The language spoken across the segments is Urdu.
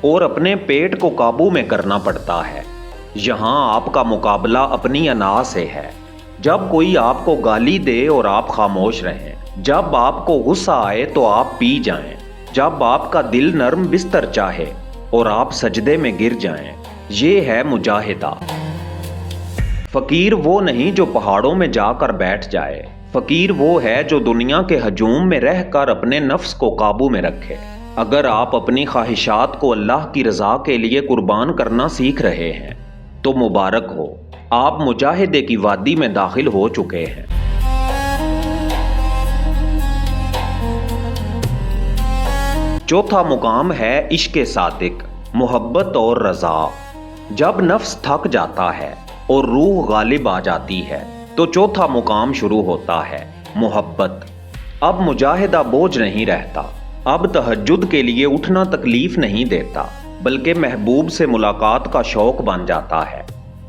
اور اپنے پیٹ کو قابو میں کرنا پڑتا ہے۔ یہاں آپ کا مقابلہ اپنی انا سے ہے۔ جب کوئی آپ کو گالی دے اور آپ خاموش رہیں، جب آپ کو غصہ آئے تو آپ پی جائیں، جب آپ کا دل نرم بستر چاہے اور آپ سجدے میں گر جائیں، یہ ہے مجاہدہ۔ فقیر وہ نہیں جو پہاڑوں میں جا کر بیٹھ جائے، فقیر وہ ہے جو دنیا کے ہجوم میں رہ کر اپنے نفس کو قابو میں رکھے۔ اگر آپ اپنی خواہشات کو اللہ کی رضا کے لیے قربان کرنا سیکھ رہے ہیں تو مبارک ہو، آپ مجاہدے کی وادی میں داخل ہو چکے ہیں۔ چوتھا مقام ہے عشق صادق، محبت اور رضا۔ جب نفس تھک جاتا ہے اور روح غالب آ جاتی ہے تو چوتھا مقام شروع ہوتا ہے، محبت۔ اب مجاہدہ بوجھ نہیں رہتا، اب تہجد کے لیے اٹھنا تکلیف نہیں دیتا، بلکہ محبوب سے ملاقات کا شوق بن جاتا ہے۔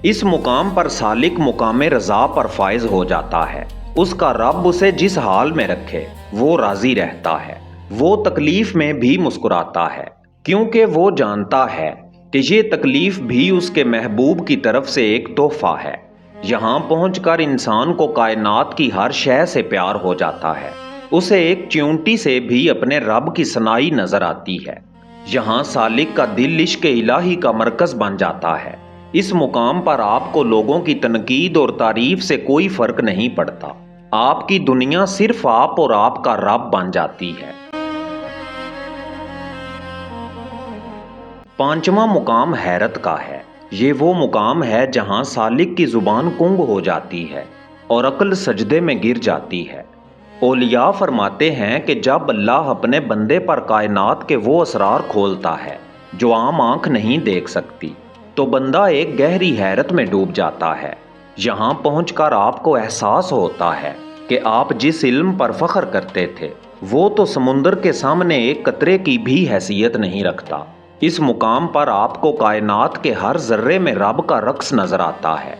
اس مقام پر سالک مقام رضا پر فائز ہو جاتا ہے۔ اس کا رب اسے جس حال میں رکھے وہ راضی رہتا ہے، وہ تکلیف میں بھی مسکراتا ہے، کیونکہ وہ جانتا ہے کہ یہ تکلیف بھی اس کے محبوب کی طرف سے ایک تحفہ ہے۔ یہاں پہنچ کر انسان کو کائنات کی ہر شے سے پیار ہو جاتا ہے، اسے ایک چیونٹی سے بھی اپنے رب کی ثنائی نظر آتی ہے۔ یہاں سالک کا دل عشق الہی کا مرکز بن جاتا ہے۔ اس مقام پر آپ کو لوگوں کی تنقید اور تعریف سے کوئی فرق نہیں پڑتا، آپ کی دنیا صرف آپ اور آپ کا رب بن جاتی ہے۔ پانچواں مقام حیرت کا ہے۔ یہ وہ مقام ہے جہاں سالک کی زبان گنگ ہو جاتی ہے اور عقل سجدے میں گر جاتی ہے۔ اولیاء فرماتے ہیں کہ جب اللہ اپنے بندے پر کائنات کے وہ اسرار کھولتا ہے جو عام آنکھ نہیں دیکھ سکتی تو بندہ ایک گہری حیرت میں ڈوب جاتا ہے۔ یہاں پہنچ کر آپ کو احساس ہوتا ہے کہ آپ جس علم پر فخر کرتے تھے وہ تو سمندر کے سامنے ایک قطرے کی بھی حیثیت نہیں رکھتا۔ اس مقام پر آپ کو کائنات کے ہر ذرے میں رب کا رقص نظر آتا ہے۔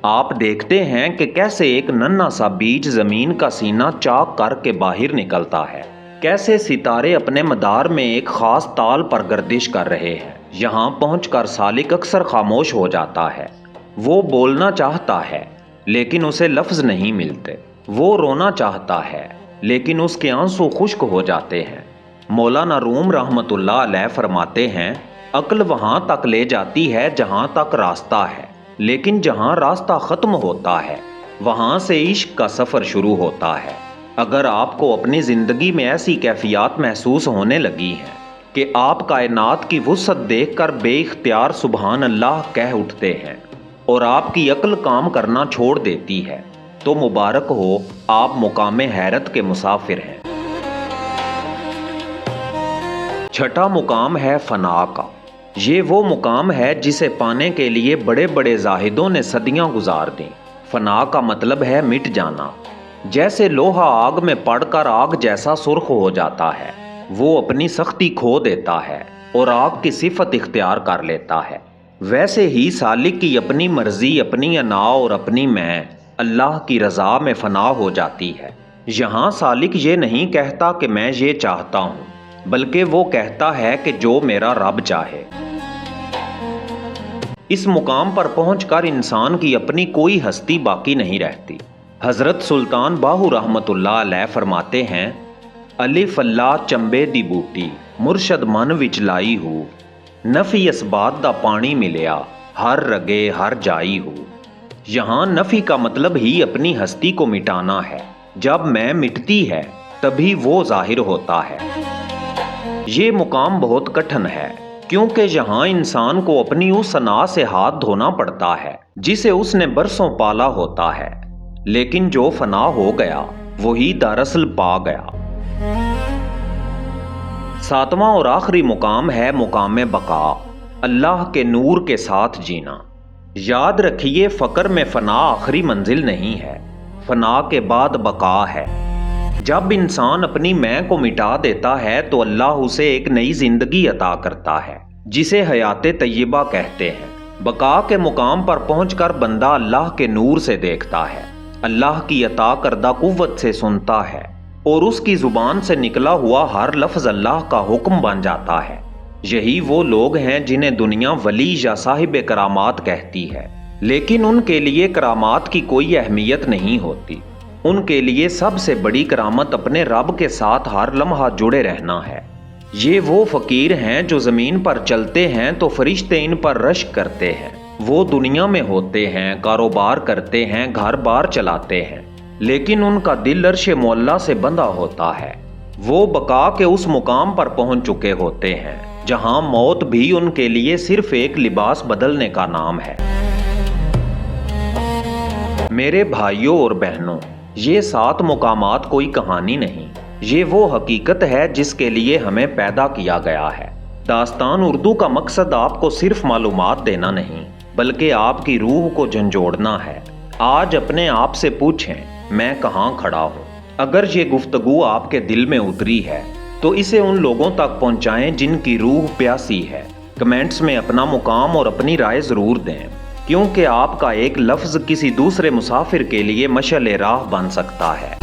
آپ دیکھتے ہیں کہ کیسے ایک ننھا سا بیج زمین کا سینہ چاک کر کے باہر نکلتا ہے، کیسے ستارے اپنے مدار میں ایک خاص تال پر گردش کر رہے ہیں۔ یہاں پہنچ کر سالک اکثر خاموش ہو جاتا ہے۔ وہ بولنا چاہتا ہے لیکن اسے لفظ نہیں ملتے، وہ رونا چاہتا ہے لیکن اس کے آنسو خشک ہو جاتے ہیں۔ مولانا روم رحمت اللہ علیہ فرماتے ہیں، عقل وہاں تک لے جاتی ہے جہاں تک راستہ ہے، لیکن جہاں راستہ ختم ہوتا ہے وہاں سے عشق کا سفر شروع ہوتا ہے۔ اگر آپ کو اپنی زندگی میں ایسی کیفیات محسوس ہونے لگی ہیں کہ آپ کائنات کی وسعت دیکھ کر بے اختیار سبحان اللہ کہہ اٹھتے ہیں اور آپ کی عقل کام کرنا چھوڑ دیتی ہے تو مبارک ہو، آپ مقام حیرت کے مسافر ہیں۔ چھٹا مقام ہے فنا کا۔ یہ وہ مقام ہے جسے پانے کے لیے بڑے بڑے زاہدوں نے صدیاں گزار دیں۔ فنا کا مطلب ہے مٹ جانا۔ جیسے لوہا آگ میں پڑ کر آگ جیسا سرخ ہو جاتا ہے، وہ اپنی سختی کھو دیتا ہے اور آگ کی صفت اختیار کر لیتا ہے، ویسے ہی سالک کی اپنی مرضی، اپنی انا اور اپنی میں اللہ کی رضا میں فنا ہو جاتی ہے۔ یہاں سالک یہ نہیں کہتا کہ میں یہ چاہتا ہوں، بلکہ وہ کہتا ہے کہ جو میرا رب چاہے۔ اس مقام پر پہنچ کر انسان کی اپنی کوئی ہستی باقی نہیں رہتی۔ حضرت سلطان باہو رحمت اللہ علیہ فرماتے ہیں، الف اللہ چمبے دی بوٹی مرشد من وچ لائی ہو، نفی اسبات دا پانی ملیا ہر رگے ہر جائی ہو۔ یہاں نفی کا مطلب ہی اپنی ہستی کو مٹانا ہے۔ جب میں مٹتی ہے تبھی وہ ظاہر ہوتا ہے۔ یہ مقام بہت کٹھن ہے کیونکہ یہاں انسان کو اپنی اس انا سے ہاتھ دھونا پڑتا ہے جسے اس نے برسوں پالا ہوتا ہے، لیکن جو فنا ہو گیا وہی دراصل پا گیا۔ ساتواں اور آخری مقام ہے مقام بقا، اللہ کے نور کے ساتھ جینا۔ یاد رکھیے، فقر میں فنا آخری منزل نہیں ہے، فنا کے بعد بقا ہے۔ جب انسان اپنی میں کو مٹا دیتا ہے تو اللہ اسے ایک نئی زندگی عطا کرتا ہے جسے حیات طیبہ کہتے ہیں۔ بقا کے مقام پر پہنچ کر بندہ اللہ کے نور سے دیکھتا ہے، اللہ کی عطا کردہ قوت سے سنتا ہے اور اس کی زبان سے نکلا ہوا ہر لفظ اللہ کا حکم بن جاتا ہے۔ یہی وہ لوگ ہیں جنہیں دنیا ولی یا صاحب کرامات کہتی ہے، لیکن ان کے لیے کرامات کی کوئی اہمیت نہیں ہوتی۔ ان کے لیے سب سے بڑی کرامت اپنے رب کے ساتھ ہر لمحہ جڑے رہنا ہے۔ یہ وہ فقیر ہیں جو زمین پر چلتے ہیں تو فرشتے ان پر رشک کرتے ہیں۔ وہ دنیا میں ہوتے ہیں، کاروبار کرتے ہیں، گھر بار چلاتے ہیں، لیکن ان کا دل عرش معلیٰ سے بندھا ہوتا ہے۔ وہ بقا کے اس مقام پر پہنچ چکے ہوتے ہیں جہاں موت بھی ان کے لیے صرف ایک لباس بدلنے کا نام ہے۔ میرے بھائیوں اور بہنوں، یہ 7 مقامات کوئی کہانی نہیں، یہ وہ حقیقت ہے جس کے لیے ہمیں پیدا کیا گیا ہے۔ داستان اردو کا مقصد آپ کو صرف معلومات دینا نہیں، بلکہ آپ کی روح کو جھنجھوڑنا ہے۔ آج اپنے آپ سے پوچھیں، میں کہاں کھڑا ہوں؟ اگر یہ گفتگو آپ کے دل میں اتری ہے تو اسے ان لوگوں تک پہنچائیں جن کی روح پیاسی ہے۔ کمنٹس میں اپنا مقام اور اپنی رائے ضرور دیں، کیونکہ آپ کا ایک لفظ کسی دوسرے مسافر کے لیے مشعل راہ بن سکتا ہے۔